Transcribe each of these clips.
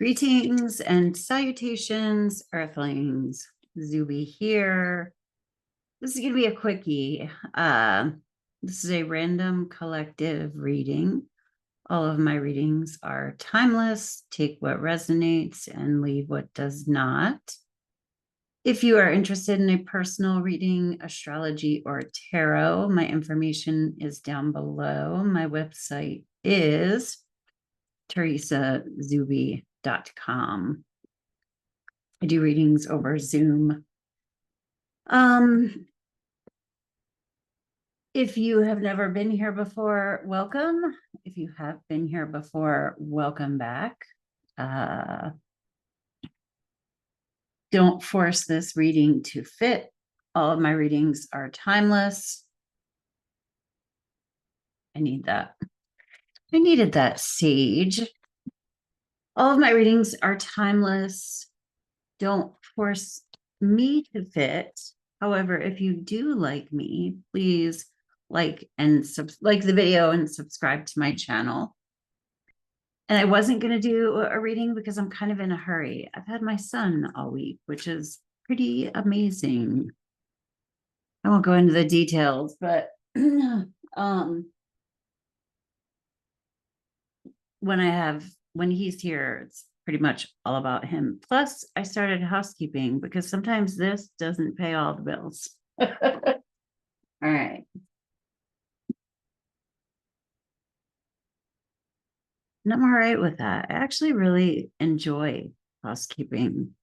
Greetings and salutations, Earthlings. Zube here. This is going to be a quickie. This is a random collective reading. All of my readings are timeless. Take what resonates and leave what does not. If you are interested in a personal reading, astrology, or tarot, my information is down below. My website is teresazube.com. I do readings over Zoom. If you have never been here before, welcome. If you have been here before, welcome back. Don't force this reading to fit. All of my readings are timeless. I need that. I needed that sage. All of my readings are timeless. Don't force me to fit. However, if you do like me, please like the video and subscribe to my channel. And I wasn't going to do a reading because I'm kind of in a hurry. I've had my son all week, which is pretty amazing. I won't go into the details, but when he's here, it's pretty much all about him. Plus, I started housekeeping because sometimes this doesn't pay all the bills. All right. And I'm all right with that. I actually really enjoy housekeeping.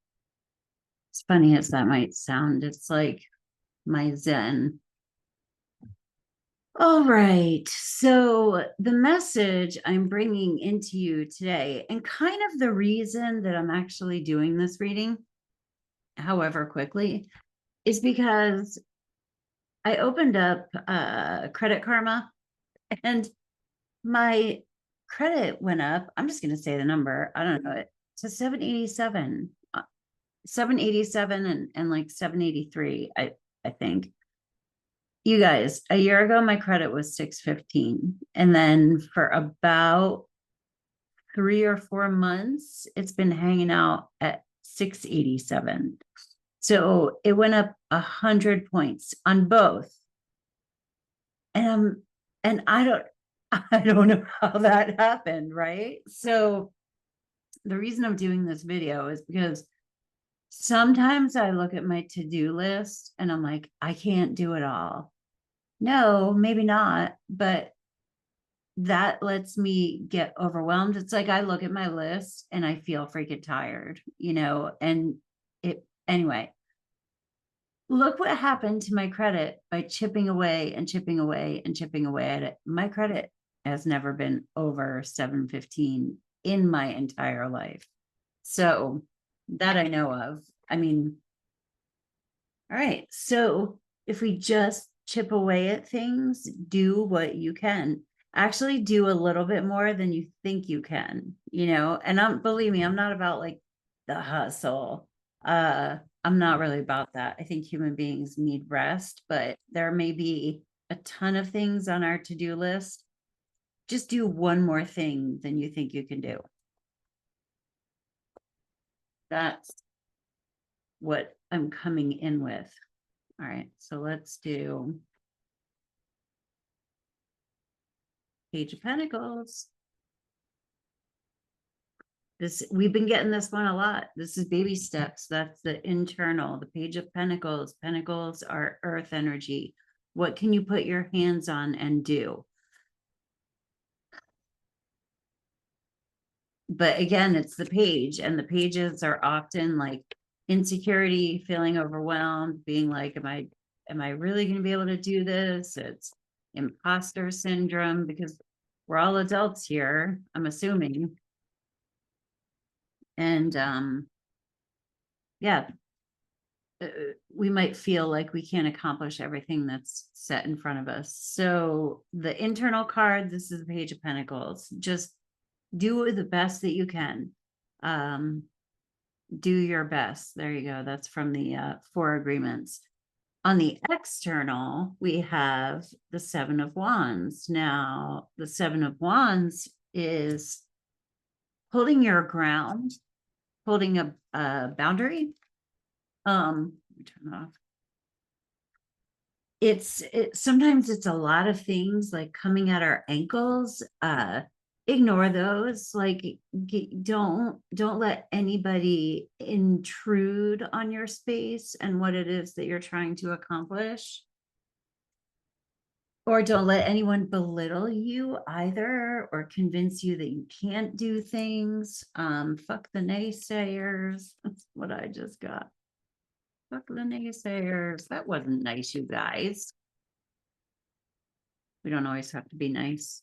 As funny as that might sound, it's like my zen. All right. So the message I'm bringing into you today, and kind of the reason that I'm actually doing this reading, however quickly, is because I opened up Credit Karma and my credit went up. I'm just going to say the number. I don't know it. To 787, 787 and like 783, I think. You guys, a year ago, my credit was 615. And then for about 3 or 4 months, it's been hanging out at 687. So it went up 100 points on both. And I don't know how that happened, right? So the reason I'm doing this video is because sometimes I look at my to-do list and I'm like, I can't do it all. No, maybe not, but that lets me get overwhelmed. It's like I look at my list and I feel freaking tired, and anyway. Look what happened to my credit by chipping away and chipping away and chipping away at it. My credit has never been over 715 in my entire life. So that I know of. I mean, all right. So if we just chip away at things, do what you can. Actually do a little bit more than you think you can, and believe me, I'm not about like the hustle. I'm not really about that. I think human beings need rest, but there may be a ton of things on our to-do list. Just do one more thing than you think you can do. That's what I'm coming in with. All right, so let's do Page of Pentacles. We've been getting this one a lot. This is baby steps. That's the internal, the Page of Pentacles. Pentacles are earth energy. What can you put your hands on and do? But again, it's the page, and the pages are often like insecurity, feeling overwhelmed, being like, am I really going to be able to do this? It's imposter syndrome, because we're all adults here, I'm assuming. And yeah, we might feel like we can't accomplish everything that's set in front of us. So the internal card, this is the Page of Pentacles. Just do the best that you can. Do your best. There you go. That's from the 4 agreements. On the external, we have the 7 of Wands. Now, the 7 of Wands is holding your ground holding a boundary. Let me turn that off. Sometimes it's a lot of things like coming at our ankles. Ignore those. Like, don't let anybody intrude on your space and what it is that you're trying to accomplish. Or don't let anyone belittle you either, or convince you that you can't do things. Fuck the naysayers. That's what I just got. Fuck the naysayers. That wasn't nice, you guys. We don't always have to be nice.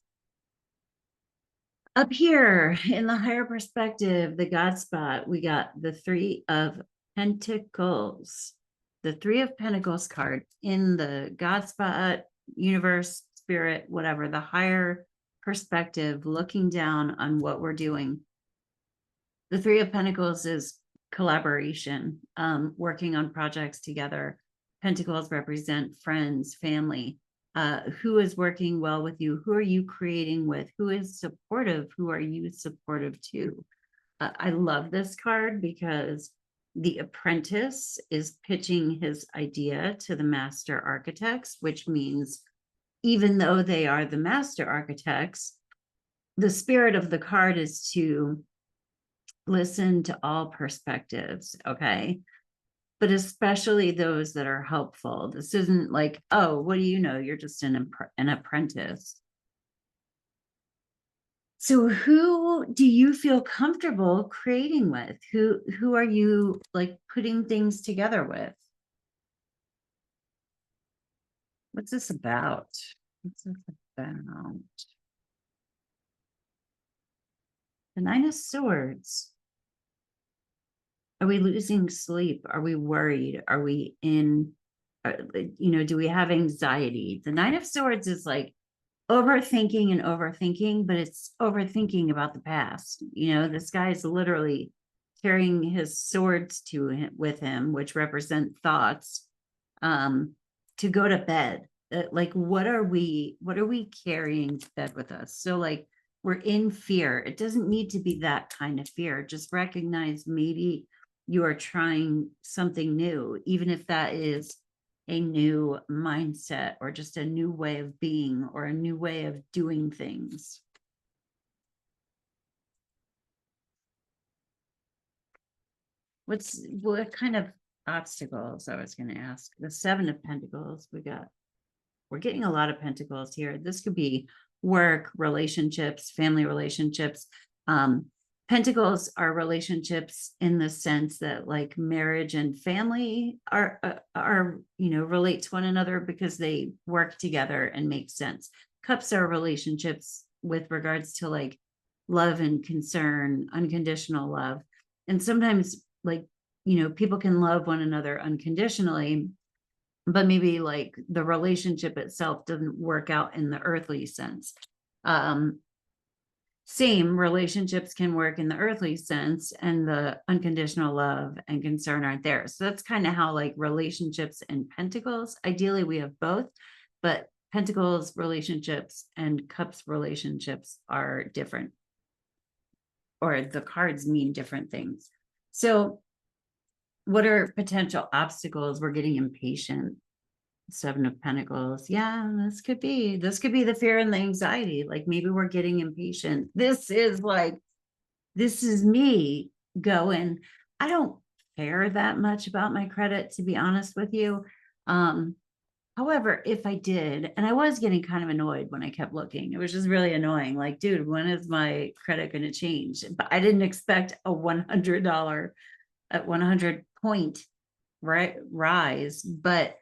Up here in the higher perspective, the God spot, we got the Three of Pentacles. The Three of Pentacles card in the God spot, universe, spirit, whatever, the higher perspective, looking down on what we're doing. The Three of Pentacles is collaboration, working on projects together. Pentacles represent friends, family. Who is working well with you? Who are you creating with? Who is supportive? Who are you supportive to? I love this card because the apprentice is pitching his idea to the master architects, which means even though they are the master architects, the spirit of the card is to listen to all perspectives, okay? But especially those that are helpful. This isn't like, oh, what do you know? You're just an apprentice. So who do you feel comfortable creating with? Who are you like putting things together with? What's this about? What's this about? The Nine of Swords. Are we losing sleep? Are we worried? Are we in, do we have anxiety? The Nine of Swords is like overthinking and overthinking, but it's overthinking about the past. This guy is literally carrying his swords with him, which represent thoughts, to go to bed. Like, what are we carrying to bed with us? So like, we're in fear. It doesn't need to be that kind of fear. Just recognize maybe you are trying something new, even if that is a new mindset or just a new way of being or a new way of doing things. What kind of obstacles? I was going to ask. The Seven of Pentacles. We're getting a lot of pentacles here. This could be work, relationships, family relationships. Pentacles are relationships in the sense that like marriage and family are relate to one another because they work together and make sense. Cups are relationships with regards to like love and concern, unconditional love. And sometimes like, people can love one another unconditionally, but maybe like the relationship itself doesn't work out in the earthly sense. Same relationships can work in the earthly sense and the unconditional love and concern aren't there. So that's kind of how like relationships and pentacles, ideally we have both, but pentacles relationships and cups relationships are different, or the cards mean different things. So what are potential obstacles? We're getting impatient. Seven of Pentacles. Yeah, this could be the fear and the anxiety. Like maybe we're getting impatient. This is me going, I don't care that much about my credit, to be honest with you. However, if I did, and I was getting kind of annoyed when I kept looking, it was just really annoying. Like, dude, when is my credit going to change? But I didn't expect a $100 at 100 point rise, but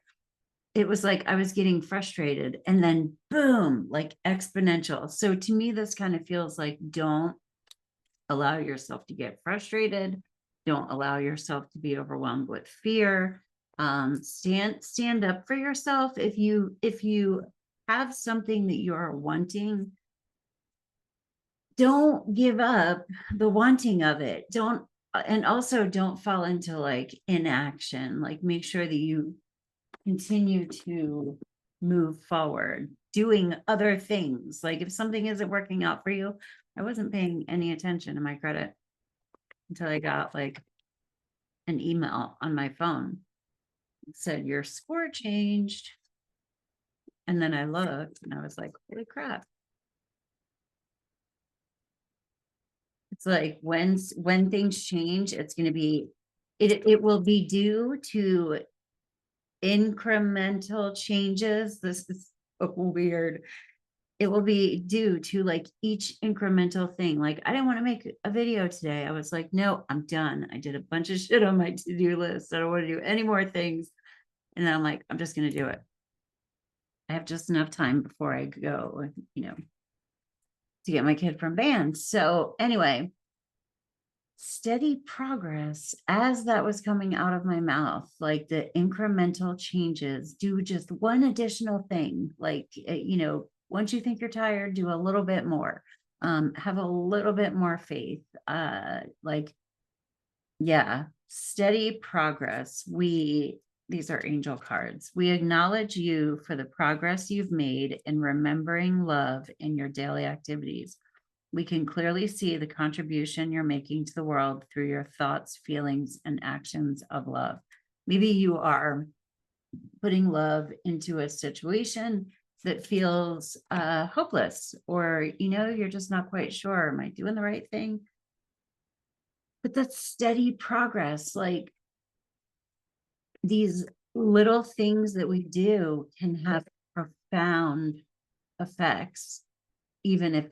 it was like I was getting frustrated and then boom, like exponential. So to me, this kind of feels like don't allow yourself to get frustrated. Don't allow yourself to be overwhelmed with fear. Stand up for yourself. If you have something that you're wanting, don't give up the wanting of it. And also don't fall into like inaction. Like make sure that you continue to move forward, doing other things. Like if something isn't working out for you, I wasn't paying any attention to my credit. until I got like an email on my phone. It said your score changed. And then I looked and I was like, holy crap. It's like when things change, it's going to be, it will be due to incremental changes. This is so weird. It will be due to like each incremental thing. Like I didn't want to make a video today. I was like, no, I'm done. I did a bunch of shit on my to-do list. I don't want to do any more things. And then I'm like, I'm just going to do it. I have just enough time before I go, to get my kid from band. So anyway, steady progress as that was coming out of my mouth, like the incremental changes, do just one additional thing. Like, once you think you're tired, do a little bit more, have a little bit more faith. Yeah, steady progress. These are angel cards. We acknowledge you for the progress you've made in remembering love in your daily activities. We can clearly see the contribution you're making to the world through your thoughts, feelings, and actions of love. Maybe you are putting love into a situation that feels hopeless, or, you're just not quite sure, am I doing the right thing? But that's steady progress. Like these little things that we do can have profound effects, even if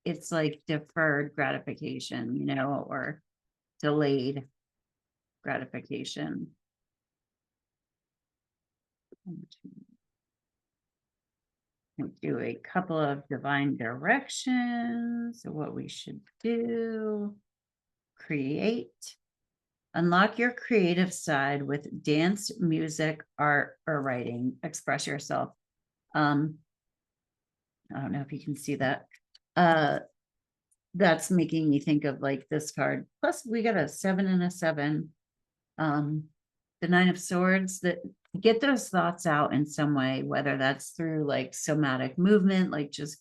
it's like deferred gratification, or delayed gratification. Do a couple of divine directions of what we should do. Create. Unlock your creative side with dance, music, art, or writing. Express yourself. I don't know if you can see that. That's making me think of like this card. Plus, we got a 7 and a 7. The 9 of Swords, that get those thoughts out in some way, whether that's through like somatic movement, like just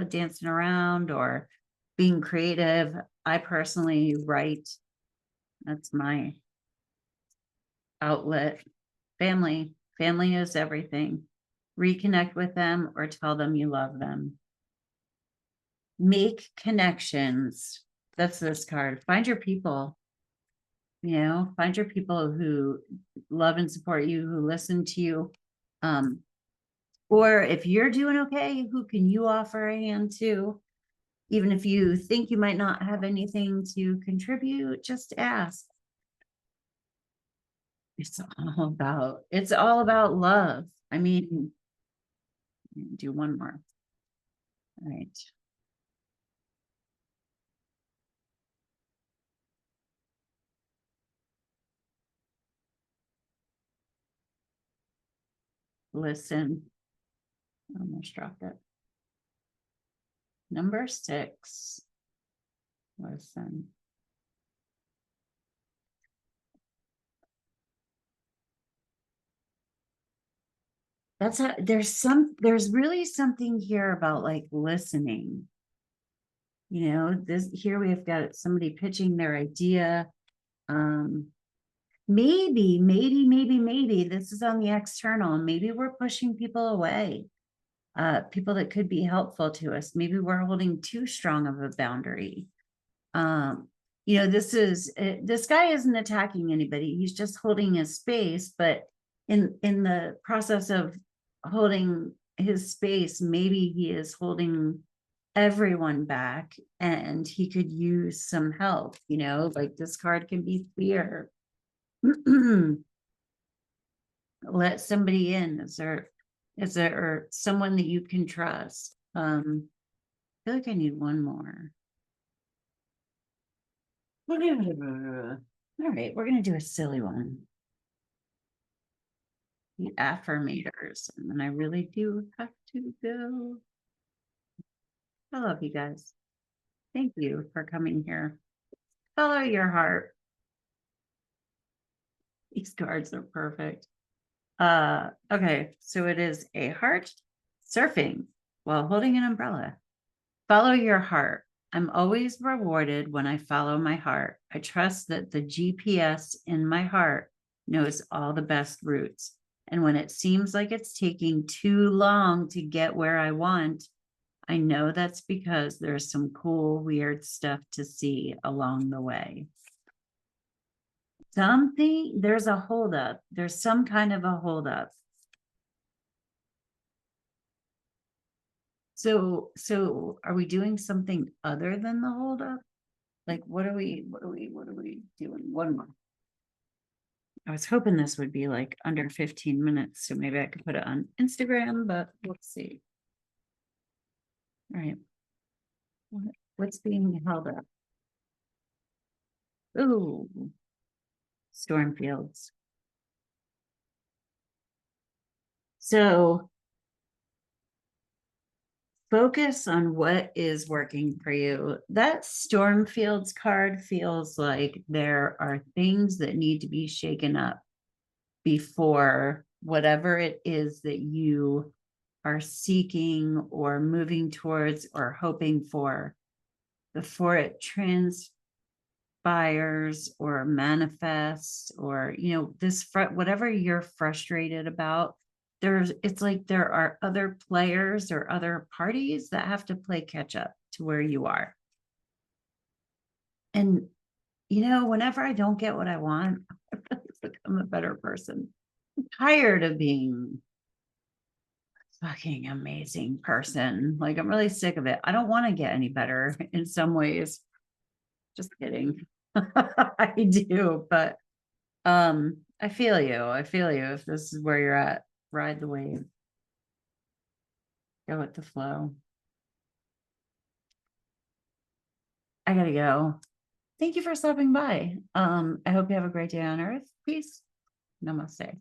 dancing around, or being creative. I personally write. That's my outlet. Family is everything. Reconnect with them or tell them you love them. Make connections. That's this card. Find your people. Find your people who love and support you, who listen to you. Or if you're doing okay, who can you offer a hand to? Even if you think you might not have anything to contribute, just ask. It's all about love. I mean, do one more. All right. Listen. Almost dropped it. Number 6. Listen. There's really something here about like listening. Here we've got somebody pitching their idea. Maybe this is on the external. Maybe we're pushing people away. People that could be helpful to us. Maybe we're holding too strong of a boundary. This guy isn't attacking anybody. He's just holding his space, but in the process of holding his space, maybe he is holding everyone back, and he could use some help. Like this card can be fear. Let somebody in. Is there someone that you can trust? I feel like I need one more. All right, we're gonna do a silly one. The affirmators, and then I really do have to go. I love you guys. Thank you for coming here. Follow your heart. These cards are perfect. Okay, so it is a heart surfing while holding an umbrella. Follow your heart. I'm always rewarded when I follow my heart. I trust that the GPS in my heart knows all the best routes. And when it seems like it's taking too long to get where I want, I know that's because there's some cool, weird stuff to see along the way. There's a holdup. There's some kind of a holdup. So are we doing something other than the holdup? Like, what are we doing? One more. I was hoping this would be like under 15 minutes, so maybe I could put it on Instagram, but let's see. All right. What's being held up? Ooh, storm fields. So focus on what is working for you. That storm fields card feels like there are things that need to be shaken up before whatever it is that you are seeking or moving towards or hoping for, before it transpires or manifests, or this whatever you're frustrated about, it's like there are other players or other parties that have to play catch up to where you are. And whenever I don't get what I want, I really become a better person. I'm tired of being fucking amazing person. Like, I'm really sick of it. I don't want to get any better in some ways. Just kidding. I do, but I feel you. I feel you. If this is where you're at, ride the wave. Go with the flow. I gotta go. Thank you for stopping by. I hope you have a great day on Earth. Peace. Namaste.